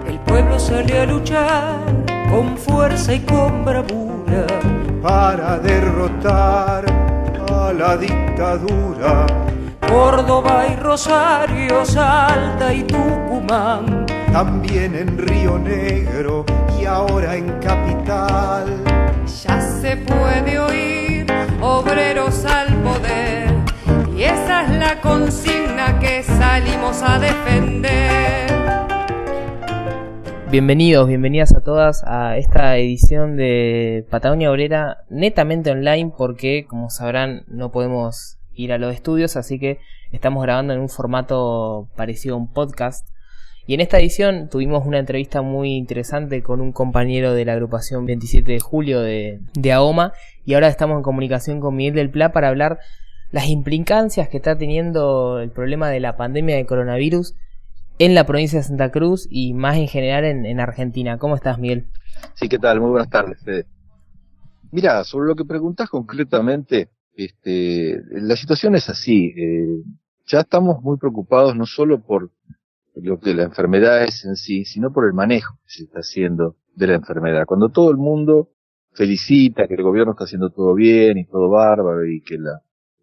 El pueblo sale a luchar con fuerza y con bravura para derrotar a la dictadura. Córdoba y Rosario, Salta y Tucumán, también en Río Negro y ahora en Capital. Ya se puede oír, obreros al poder, y esa es la consigna que salimos a defender. Bienvenidos, bienvenidas a todas a esta edición de Patagonia Obrera netamente online porque, como sabrán, no podemos ir a los estudios, así que estamos grabando en un formato parecido a un podcast. Y en esta edición tuvimos una entrevista muy interesante con un compañero de la agrupación 27 de julio de AOMA, y ahora estamos en comunicación con Miguel del Pla para hablar las implicancias que está teniendo el problema de la pandemia de coronavirus en la provincia de Santa Cruz y más en general en Argentina. ¿Cómo estás, Miguel? Sí, ¿qué tal? Muy buenas tardes, Fede. Mira, sobre lo que preguntás concretamente, la situación es así. Ya estamos muy preocupados no solo por lo que la enfermedad es en sí, sino por el manejo que se está haciendo de la enfermedad. Cuando todo el mundo felicita que el gobierno está haciendo todo bien y todo bárbaro y que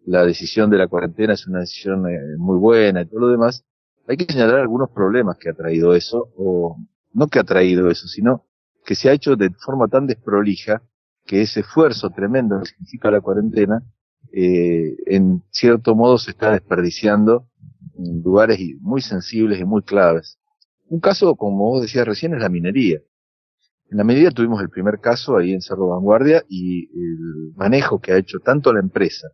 la decisión de la cuarentena es una decisión muy buena y todo lo demás, hay que señalar algunos problemas que ha traído eso, o no que ha traído eso, sino que se ha hecho de forma tan desprolija que ese esfuerzo tremendo que significa la cuarentena, en cierto modo se está desperdiciando en lugares muy sensibles y muy claves. Un caso, como vos decías recién, es la minería. En la minería tuvimos el primer caso ahí en Cerro Vanguardia y el manejo que ha hecho tanto la empresa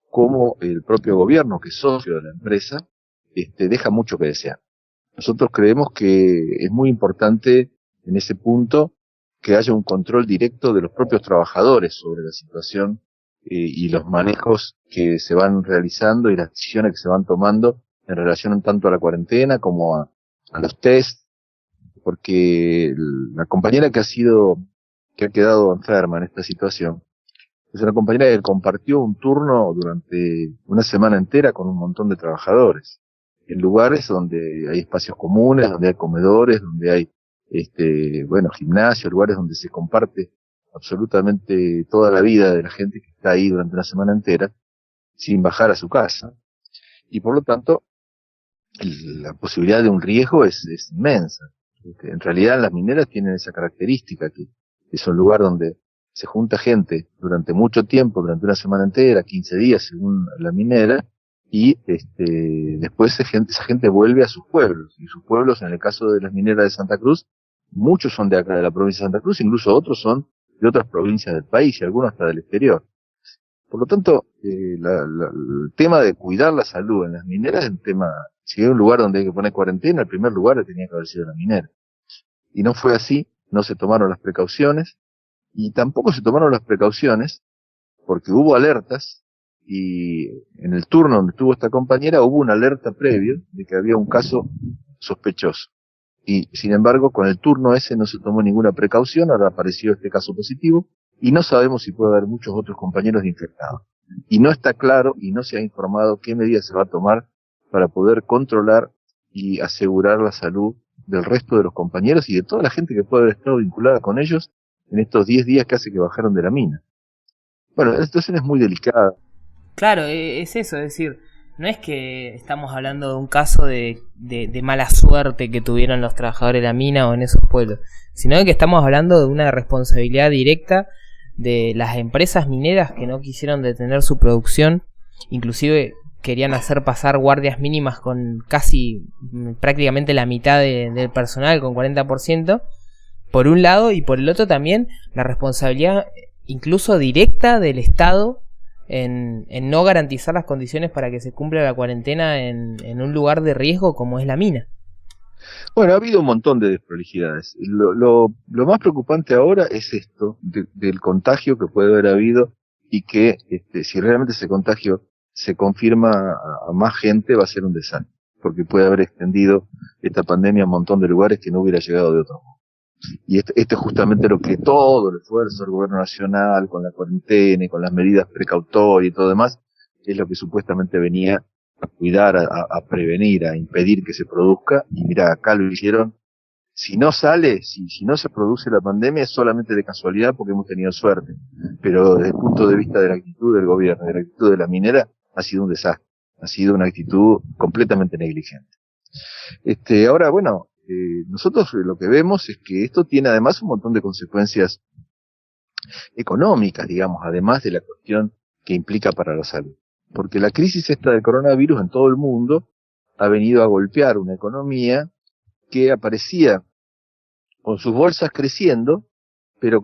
como el propio gobierno, que es socio de la empresa, deja mucho que desear. Nosotros creemos que es muy importante en ese punto que haya un control directo de los propios trabajadores sobre la situación y los manejos que se van realizando y las decisiones que se van tomando en relación tanto a la cuarentena como a los test, porque la compañera que ha quedado enferma en esta situación es una compañera que compartió un turno durante una semana entera con un montón de trabajadores en lugares donde hay espacios comunes, donde hay comedores, donde hay gimnasios, lugares donde se comparte absolutamente toda la vida de la gente que está ahí durante una semana entera, sin bajar a su casa. Y por lo tanto, la posibilidad de un riesgo es inmensa. En realidad las mineras tienen esa característica, que es un lugar donde se junta gente durante mucho tiempo, durante una semana entera, 15 días según la minera, y después esa gente vuelve a sus pueblos, y sus pueblos, en el caso de las mineras de Santa Cruz, muchos son de acá de la provincia de Santa Cruz, incluso otros son de otras provincias del país y algunos hasta del exterior. Por lo tanto, el tema de cuidar la salud en las mineras es un tema, si hay un lugar donde hay que poner cuarentena, el primer lugar tenía que haber sido la minera. Y no fue así, no se tomaron las precauciones, y tampoco se tomaron las precauciones porque hubo alertas, y en el turno donde estuvo esta compañera hubo una alerta previa de que había un caso sospechoso. Y sin embargo, con el turno ese no se tomó ninguna precaución, ahora apareció este caso positivo, y no sabemos si puede haber muchos otros compañeros infectados. Y no está claro y no se ha informado qué medidas se va a tomar para poder controlar y asegurar la salud del resto de los compañeros y de toda la gente que puede haber estado vinculada con ellos en estos 10 días que hace que bajaron de la mina. Bueno, la situación es muy delicada. Claro, es eso, es decir, no es que estamos hablando de un caso de mala suerte que tuvieron los trabajadores de la mina o en esos pueblos, sino de que estamos hablando de una responsabilidad directa de las empresas mineras que no quisieron detener su producción, inclusive querían hacer pasar guardias mínimas con casi prácticamente la mitad del personal, con 40%, por un lado, y por el otro también la responsabilidad incluso directa del Estado en no garantizar las condiciones para que se cumpla la cuarentena en un lugar de riesgo como es la mina. Bueno, ha habido un montón de desprolijidades. Lo más preocupante ahora es esto, del contagio que puede haber habido y que si realmente ese contagio se confirma a más gente va a ser un desastre, porque puede haber extendido esta pandemia a un montón de lugares que no hubiera llegado de otro modo. Y esto es justamente lo que todo el esfuerzo del gobierno nacional con la cuarentena y con las medidas precautorias y todo demás, es lo que supuestamente venía cuidar, a prevenir, a impedir que se produzca, y mira, acá lo hicieron. Si no sale, si no se produce la pandemia, es solamente de casualidad porque hemos tenido suerte. Pero desde el punto de vista de la actitud del gobierno, de la actitud de la minera, ha sido un desastre. Ha sido una actitud completamente negligente. Ahora, bueno, nosotros lo que vemos es que esto tiene además un montón de consecuencias económicas, digamos, además de la cuestión que implica para la salud. Porque la crisis esta del coronavirus en todo el mundo ha venido a golpear una economía que aparecía con sus bolsas creciendo, pero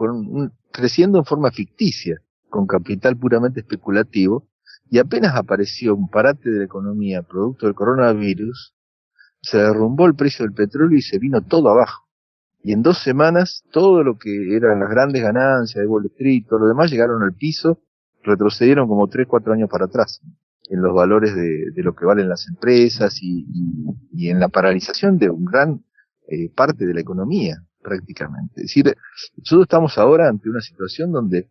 creciendo en forma ficticia, con capital puramente especulativo, y apenas apareció un parate de la economía producto del coronavirus, se derrumbó el precio del petróleo y se vino todo abajo. Y en 2 semanas, todo lo que eran las grandes ganancias de Wall Street, todo lo demás, llegaron al piso, retrocedieron como 3-4 años para atrás, en los valores de lo que valen las empresas y en la paralización de un gran parte de la economía, prácticamente. Es decir, nosotros estamos ahora ante una situación donde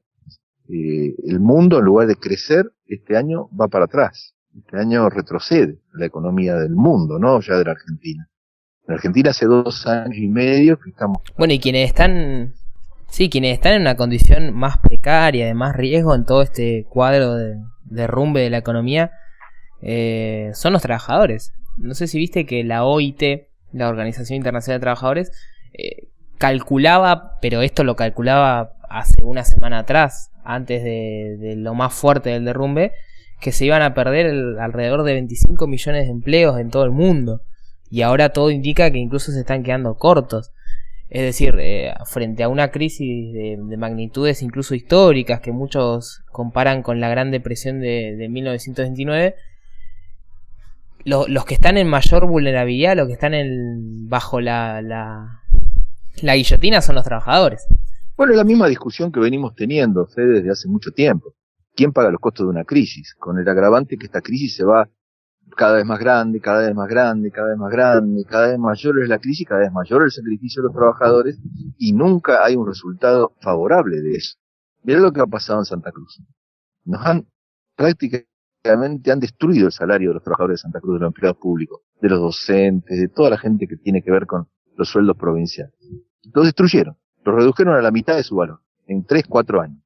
el mundo, en lugar de crecer, este año va para atrás. Este año retrocede la economía del mundo, no ya de la Argentina. En Argentina hace 2 años y medio que estamos... Bueno, y quienes están en una condición más precaria, de más riesgo en todo este cuadro de derrumbe de la economía, son los trabajadores. No sé si viste que la OIT, la Organización Internacional de Trabajadores, calculaba, pero esto lo calculaba hace una semana atrás, antes de lo más fuerte del derrumbe, que se iban a perder alrededor de 25 millones de empleos en todo el mundo. Y ahora todo indica que incluso se están quedando cortos. Es decir, frente a una crisis de magnitudes incluso históricas que muchos comparan con la Gran Depresión de 1929, los que están en mayor vulnerabilidad, los que están bajo la guillotina son los trabajadores. Bueno, es la misma discusión que venimos teniendo, Fede, desde hace mucho tiempo. ¿Quién paga los costos de una crisis? Con el agravante que esta crisis se va cada vez más grande, cada vez más grande, cada vez más grande, cada vez mayor es la crisis, cada vez mayor el sacrificio de los trabajadores, y nunca hay un resultado favorable de eso. Mirá lo que ha pasado en Santa Cruz. Prácticamente han destruido el salario de los trabajadores de Santa Cruz, de los empleados públicos, de los docentes, de toda la gente que tiene que ver con los sueldos provinciales. Lo destruyeron, lo redujeron a la mitad de su valor, en 3-4 años.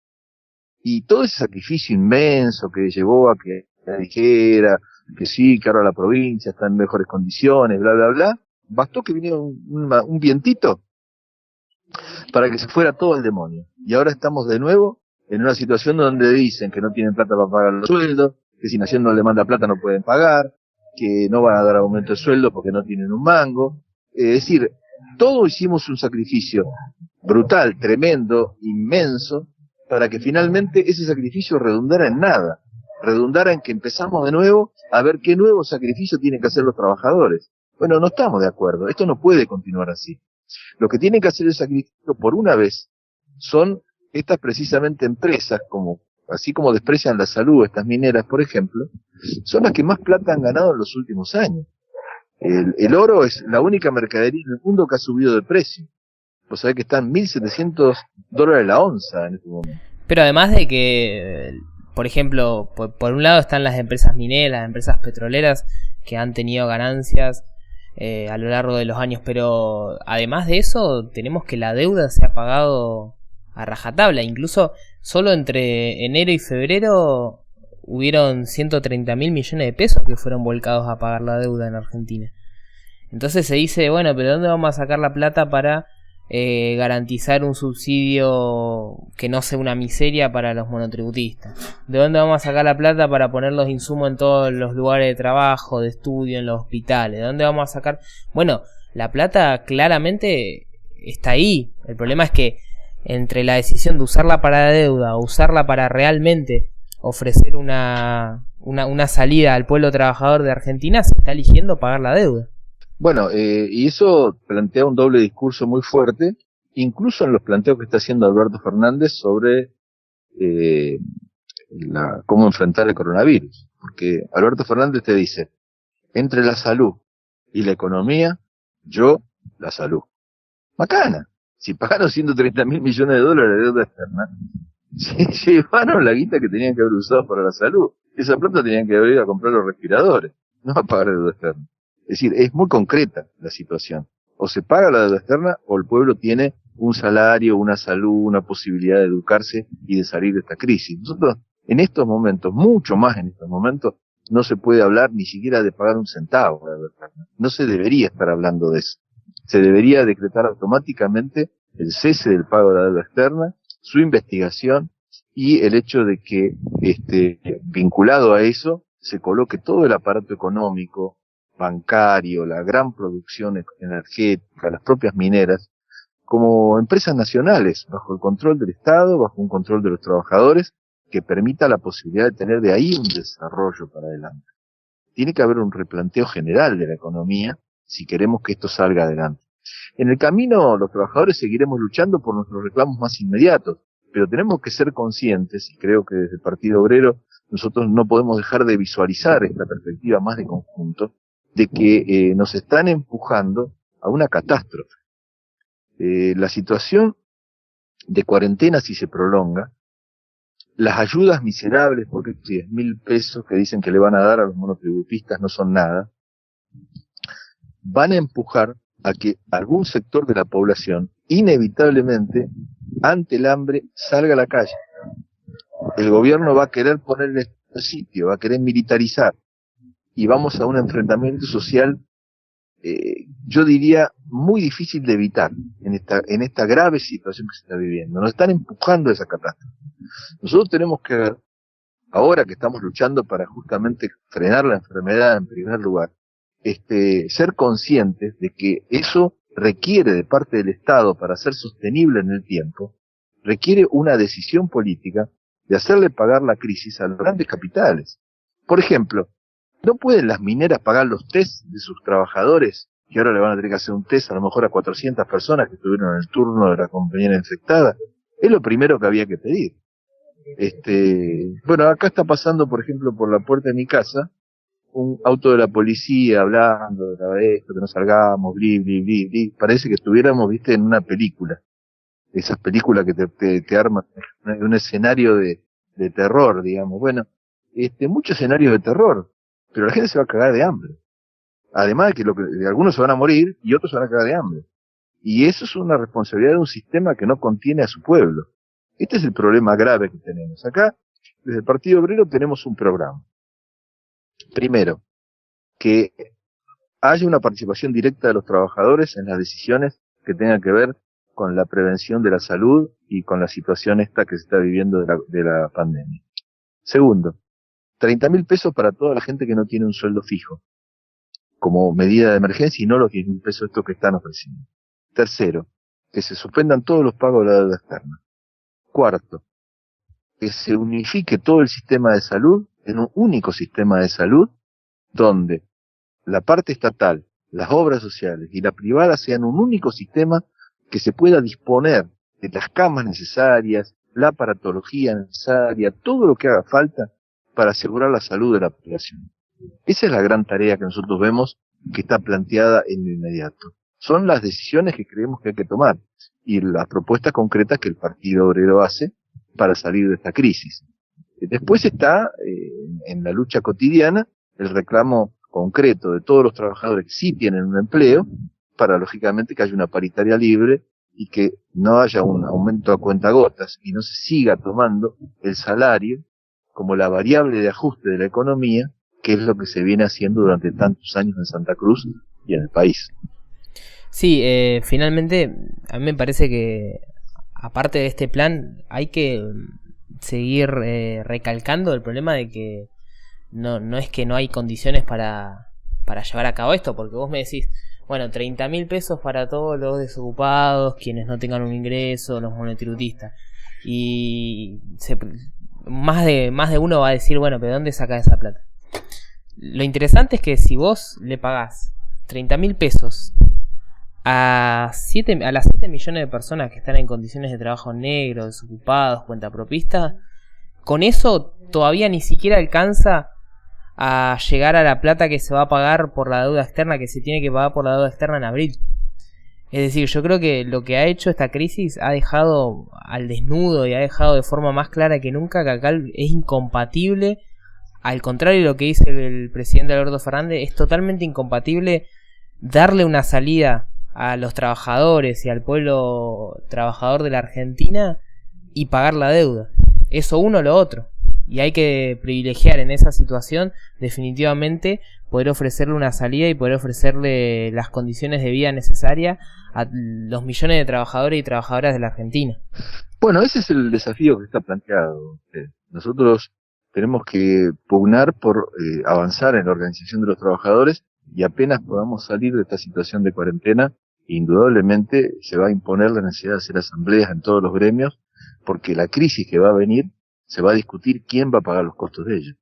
Y todo ese sacrificio inmenso que llevó a que dijera que sí, que ahora la provincia está en mejores condiciones, bla, bla, bla, bastó que viniera un vientito para que se fuera todo el demonio. Y ahora estamos de nuevo en una situación donde dicen que no tienen plata para pagar los sueldos, que si Nación no le manda plata no pueden pagar, que no van a dar aumento de sueldo porque no tienen un mango. Es decir, todos hicimos un sacrificio brutal, tremendo, inmenso, para que finalmente ese sacrificio redundara en nada, redundara en que empezamos de nuevo a ver qué nuevo sacrificio tienen que hacer los trabajadores. Bueno, no estamos de acuerdo, esto no puede continuar así. Lo que tienen que hacer el sacrificio por una vez son estas precisamente empresas, así como desprecian la salud, estas mineras, por ejemplo, son las que más plata han ganado en los últimos años. El oro es la única mercadería en el mundo que ha subido de precio. Vos sabés que están $1.700 la onza en este momento. Pero además de que, por ejemplo, por un lado están las empresas mineras, las empresas petroleras que han tenido ganancias a lo largo de los años, pero además de eso tenemos que la deuda se ha pagado a rajatabla. Incluso solo entre enero y febrero hubieron 130.000 millones de pesos que fueron volcados a pagar la deuda en Argentina. Entonces se dice, bueno, pero ¿dónde vamos a sacar la plata para garantizar un subsidio que no sea una miseria para los monotributistas? ¿De dónde vamos a sacar la plata para poner los insumos en todos los lugares de trabajo, de estudio, en los hospitales? ¿De dónde vamos a sacar? Bueno, la plata claramente está ahí. El problema es que entre la decisión de usarla para la deuda o usarla para realmente ofrecer una salida al pueblo trabajador de Argentina, se está eligiendo pagar la deuda. Bueno, y eso plantea un doble discurso muy fuerte, incluso en los planteos que está haciendo Alberto Fernández sobre cómo enfrentar el coronavirus. Porque Alberto Fernández te dice, entre la salud y la economía, yo la salud. Macana, si pagaron 130.000 millones de dólares de deuda externa, se llevaron la guita que tenían que haber usado para la salud. Esa plata tenían que haber ido a comprar los respiradores. no va a pagar la deuda externa. Es decir, es muy concreta la situación. O se paga la deuda externa o el pueblo tiene un salario, una salud, una posibilidad de educarse y de salir de esta crisis. Nosotros, en estos momentos, mucho más en estos momentos, no se puede hablar ni siquiera de pagar un centavo de la deuda externa. No se debería estar hablando de eso. Se debería decretar automáticamente el cese del pago de la deuda externa, su investigación y el hecho de que, vinculado a eso, se coloque todo el aparato económico, bancario, la gran producción energética, las propias mineras, como empresas nacionales, bajo el control del Estado, bajo un control de los trabajadores, que permita la posibilidad de tener de ahí un desarrollo para adelante. Tiene que haber un replanteo general de la economía si queremos que esto salga adelante. En el camino, los trabajadores seguiremos luchando por nuestros reclamos más inmediatos, pero tenemos que ser conscientes, y creo que desde el Partido Obrero nosotros no podemos dejar de visualizar esta perspectiva más de conjunto, de que nos están empujando a una catástrofe. La situación de cuarentena, si se prolonga, las ayudas miserables, porque 10.000 pesos que dicen que le van a dar a los monotributistas no son nada, van a empujar a que algún sector de la población, inevitablemente, ante el hambre, salga a la calle. El gobierno va a querer ponerle sitio, va a querer militarizar, y vamos a un enfrentamiento social, yo diría, muy difícil de evitar en esta grave situación que se está viviendo. Nos están empujando a esa catástrofe. Nosotros tenemos que ver, ahora que estamos luchando para justamente frenar la enfermedad en primer lugar, ser conscientes de que eso requiere de parte del Estado, para ser sostenible en el tiempo, requiere una decisión política de hacerle pagar la crisis a los grandes capitales. Por ejemplo, ¿no pueden las mineras pagar los test de sus trabajadores, que ahora le van a tener que hacer un test a lo mejor a 400 personas que estuvieron en el turno de la compañera infectada? Es lo primero que había que pedir. Bueno, acá está pasando, por ejemplo, por la puerta de mi casa, un auto de la policía hablando de esto, que no salgamos, bli. Parece que estuviéramos, viste, en una película. Esas películas que te arman un escenario de terror, digamos. Bueno, muchos escenarios de terror, pero la gente se va a cagar de hambre. Además de que algunos se van a morir y otros se van a cagar de hambre. Y eso es una responsabilidad de un sistema que no contiene a su pueblo. Este es el problema grave que tenemos. Acá, desde el Partido Obrero, tenemos un programa. Primero, que haya una participación directa de los trabajadores en las decisiones que tengan que ver con la prevención de la salud y con la situación esta que se está viviendo de la pandemia. Segundo, 30.000 pesos para toda la gente que no tiene un sueldo fijo, como medida de emergencia, y no los 10.000 pesos estos que están ofreciendo. Tercero, que se suspendan todos los pagos de la deuda externa. Cuarto, que se unifique todo el sistema de salud en un único sistema de salud, donde la parte estatal, las obras sociales y la privada sean un único sistema que se pueda disponer de las camas necesarias, la aparatología necesaria, todo lo que haga falta para asegurar la salud de la población. Esa es la gran tarea que nosotros vemos que está planteada en lo inmediato. Son las decisiones que creemos que hay que tomar y las propuestas concretas que el Partido Obrero hace para salir de esta crisis. Después está, en la lucha cotidiana, el reclamo concreto de todos los trabajadores que sí tienen un empleo, para lógicamente que haya una paritaria libre y que no haya un aumento a cuentagotas y no se siga tomando el salario como la variable de ajuste de la economía, que es lo que se viene haciendo durante tantos años en Santa Cruz y en el país. Sí, finalmente a mí me parece que aparte de este plan hay que seguir recalcando el problema de que no es que no hay condiciones para llevar a cabo esto, porque vos me decís, bueno, 30.000 pesos para todos los desocupados, quienes no tengan un ingreso, los monotributistas, y más de uno va a decir, bueno, pero ¿dónde sacás esa plata? Lo interesante es que si vos le pagás 30.000 pesos a las 7 millones de personas que están en condiciones de trabajo negro, desocupados, cuentapropistas, con eso todavía ni siquiera alcanza a llegar a la plata que se va a pagar por la deuda externa, que se tiene que pagar por la deuda externa en abril. Es decir, yo creo que lo que ha hecho esta crisis ha dejado al desnudo y ha dejado de forma más clara que nunca que acá es incompatible al contrario de lo que dice el presidente Alberto Fernández, es totalmente incompatible darle una salida a los trabajadores y al pueblo trabajador de la Argentina y pagar la deuda. Eso uno o lo otro. Y hay que privilegiar en esa situación definitivamente poder ofrecerle una salida y poder ofrecerle las condiciones de vida necesarias a los millones de trabajadores y trabajadoras de la Argentina. Bueno, ese es el desafío que está planteado. Nosotros tenemos que pugnar por avanzar en la organización de los trabajadores, y apenas podamos salir de esta situación de cuarentena, indudablemente se va a imponer la necesidad de hacer asambleas en todos los gremios, porque la crisis que va a venir se va a discutir quién va a pagar los costos de ella.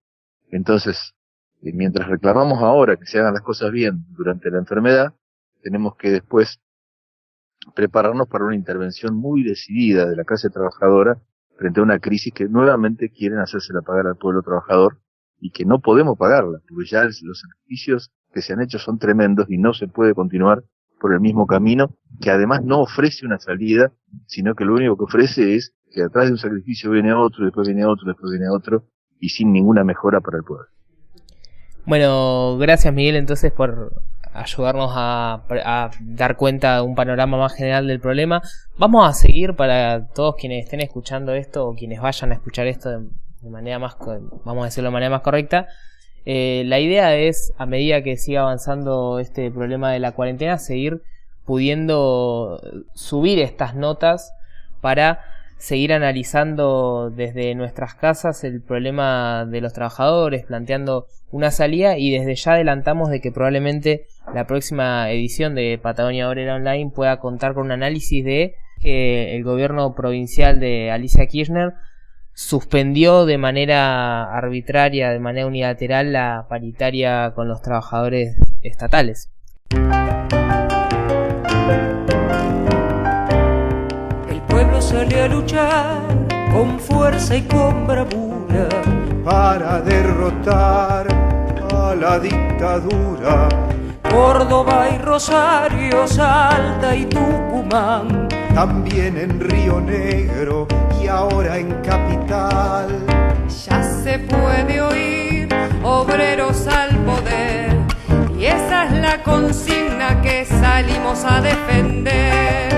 Entonces, mientras reclamamos ahora que se hagan las cosas bien durante la enfermedad, tenemos que después prepararnos para una intervención muy decidida de la clase trabajadora frente a una crisis que nuevamente quieren hacérsela pagar al pueblo trabajador y que no podemos pagarla, porque ya los sacrificios que se han hecho son tremendos y no se puede continuar por el mismo camino, que además no ofrece una salida, sino que lo único que ofrece es que atrás de un sacrificio viene otro, después viene otro, después viene otro, y sin ninguna mejora para el pueblo. Bueno, gracias Miguel entonces por ayudarnos a dar cuenta de un panorama más general del problema. Vamos a seguir, para todos quienes estén escuchando esto o quienes vayan a escuchar esto de manera más, vamos a decirlo de manera más correcta. La idea es, a medida que siga avanzando este problema de la cuarentena, seguir pudiendo subir estas notas para seguir analizando desde nuestras casas el problema de los trabajadores, planteando una salida, y desde ya adelantamos de que probablemente la próxima edición de Patagonia Obrera Online pueda contar con un análisis de que el gobierno provincial de Alicia Kirchner suspendió de manera arbitraria, de manera unilateral, la paritaria con los trabajadores estatales. El pueblo salió a luchar con fuerza y con bravura para derrotar a la dictadura. Córdoba y Rosario, Salta y Tucumán, También en Río Negro y ahora en Capital. Ya se puede oír, obreros al poder, y esa es la consigna que salimos a defender.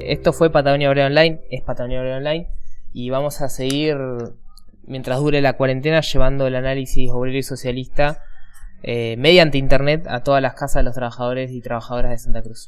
Esto fue Patagonia Obrera Online, es Patagonia Obrera Online, y vamos a seguir, mientras dure la cuarentena, llevando el análisis obrero y socialista mediante internet a todas las casas de los trabajadores y trabajadoras de Santa Cruz.